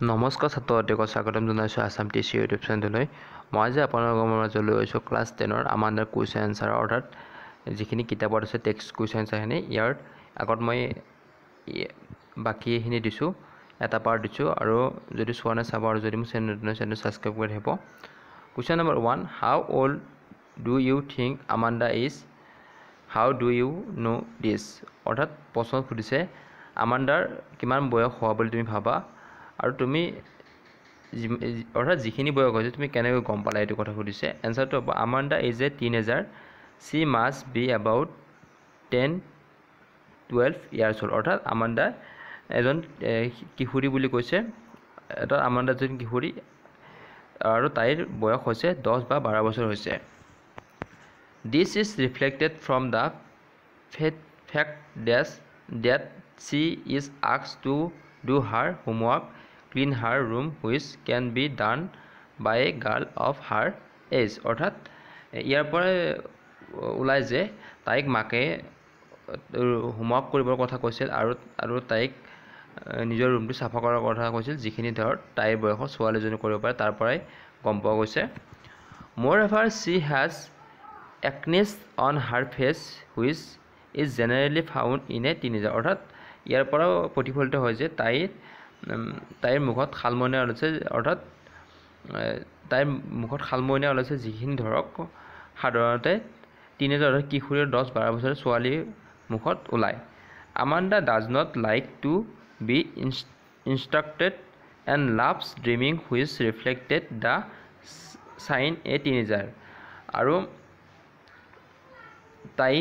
নমস্কাৰ ছাত্ৰসকলক স্বাগতম জনাইছোঁ আসাম টিচি ইউটিউব চেনেললৈ। মই যে আপোনালোকৰ মাজলৈ লৈছোঁ ক্লাছ 10ৰ আমাণ্ডাৰ কুৱেশ্যন এনচাৰ, অৰ্থাৎ যিখিনি কিতাপত আছে টেক্সট কুৱেশ্যন এনচাৰখিনি। ইয়াৰ আগত মই বাকীখিনি দিছোঁ, এটা পাৰ্ট দিছোঁ, আৰু যদি চোৱা নাই চাব, আৰু যদি মোৰ চেনেল ছাবস্ক্ৰাইব কৰি থাকিব। Question number 1, how old do you think Amanda is? How do you know this? অৰ্থাৎ প্ৰশ্ন সুধিছে আমাণ্ডাৰ কিমান বয়স হোৱা বুলি তুমি ভাবা, আৰু তুমি অৰ্থাৎ যিখিনি বয়স হৈছে তুমি কেনেকৈ গম পালা, এইটো কথা সুধিছে। এনচাৰটো হ'ব Amanda is a teenager, C must B about 10-12 years old. অৰ্থাৎ আমাণ্ডা এজন কিশোৰী বুলি কৈছে, এটা আমাণ্ডা এজন কিশোৰী, আৰু তাইৰ বয়স হৈছে 10 বা 12 বছৰ হৈছে। This is reflected from the fact that she is asked to do her homework, clean her room, which can be done by a girl of her age. অৰ্থাৎ ইয়াৰ পৰাই ওলাই যে তাইক মাকে হোমৱৰ্ক কৰিবৰ কথা কৈছিল, আৰু তাইক নিজৰ ৰুমটো চাফা কৰাৰ কথা কৈছিল, যিখিনি ধৰ তাইৰ বয়সৰ ছোৱালীজনী কৰিব পাৰে, তাৰ পৰাই গম পোৱা গৈছে। Moreover she has acne on her face which is generally found in a teenager. অৰ্থাৎ ইয়াৰ পৰাও প্ৰতিফলিত হয় যে তাইৰ মুখত শালমইনা ওলাইছে, অৰ্থাৎ তাইৰ মুখত শালমইনা ওলাইছে, যিখিনি ধৰক সাধাৰণতে টিনেজাৰ অৰ্থাৎ কিশোৰীৰ 10-12 বছৰৰ ছোৱালীৰ মুখত ওলায়। Amanda does not like to be instructed and loves dreaming which reflected the sign a teenager. আৰু তাই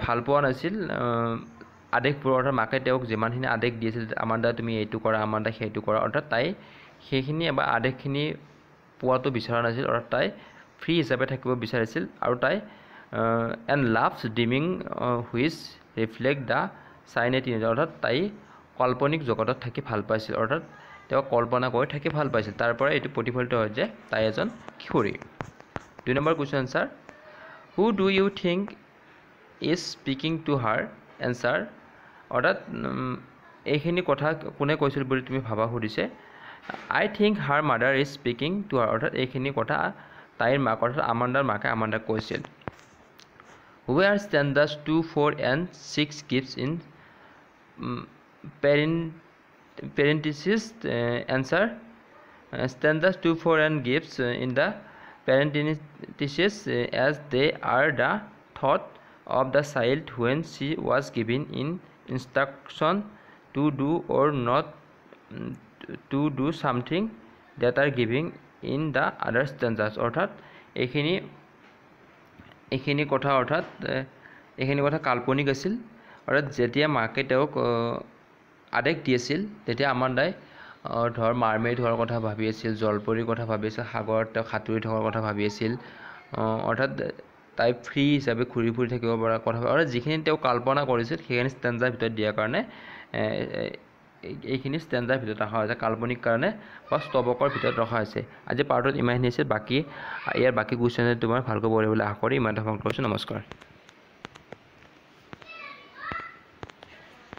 ভাল পোৱা নাছিল আদেশবোৰ, অৰ্থাৎ মাকে তেওঁক যিমানখিনি আদেশ দিছিল, আমাণ্ডা তুমি এইটো কৰা, আমাণ্ডা সেইটো কৰা, অৰ্থাৎ তাই সেইখিনি বা আদেশখিনি পোৱাটো বিচৰা নাছিল, অৰ্থাৎ তাই ফ্ৰী হিচাপে থাকিব বিচাৰিছিল। আৰু তাই and loves dreaming which reflect the sign a teenager, অৰ্থাৎ তাই কাল্পনিক জগতত থাকি ভাল পাইছিল, অৰ্থাৎ তেওঁক কল্পনা কৰি থাকি ভাল পাইছিল, তাৰ পৰা এইটো প্ৰতিফলিত হয় যে তাই এজন কিশোৰী। 2 number question answer, who do you think is speaking to her? Answer, অৰ্থাৎ এইখিনি কথা কোনে কৈছিল বুলি তুমি ভাবা সুধিছে। I think her mother is speaking to her. অৰ্থাৎ এইখিনি কথা তাইৰ মাক, অৰ্থাৎ আমাণ্ডাৰ মাকে আমাণ্ডাক কৈছিল। Where standards 2, 4 and 6 gives in parenthesis? Answer, standards 2, 4 and gives in the parenthesis as they are the thought of the child when she was given in instruction to do or not to do something that are given in the other stanzas. অৰ্থাৎ এইখিনি কথা কাল্পনিক আছিল, অৰ্থাৎ যেতিয়া মাকে তেওঁক আদেশ দি আছিল তেতিয়া আমাণ্ডাই ধৰ মাৰমেইড হোৱাৰ কথা ভাবি আছিল, জলপৰীৰ কথা ভাবি আছিল, সাগৰত তেওঁ সাঁতুৰি থকাৰ কথা ভাবি আছিল, অৰ্থাৎ তাই ফ্ৰী হিচাপে ঘূৰি ফুৰি থাকিব পৰা কথা, আৰু যিখিনি তেওঁ কল্পনা কৰিছিল সেইখিনি ষ্টেণ্ডাৰ ভিতৰত দিয়াৰ কাৰণে এইখিনি ষ্টেণ্ডাৰ ভিতৰত ৰখা হৈছে, কাল্পনিক কাৰণে বা স্তৱকৰ ভিতৰত ৰখা হৈছে। আজি পাৰ্টত ইমানখিনি আছিল, ইয়াৰ বাকী কুৱেশ্যন তোমাৰ ভালকৈ পঢ়িবলৈ আশা কৰি ইমানতে সমাপ্ত কৰিছোঁ। নমস্কাৰ।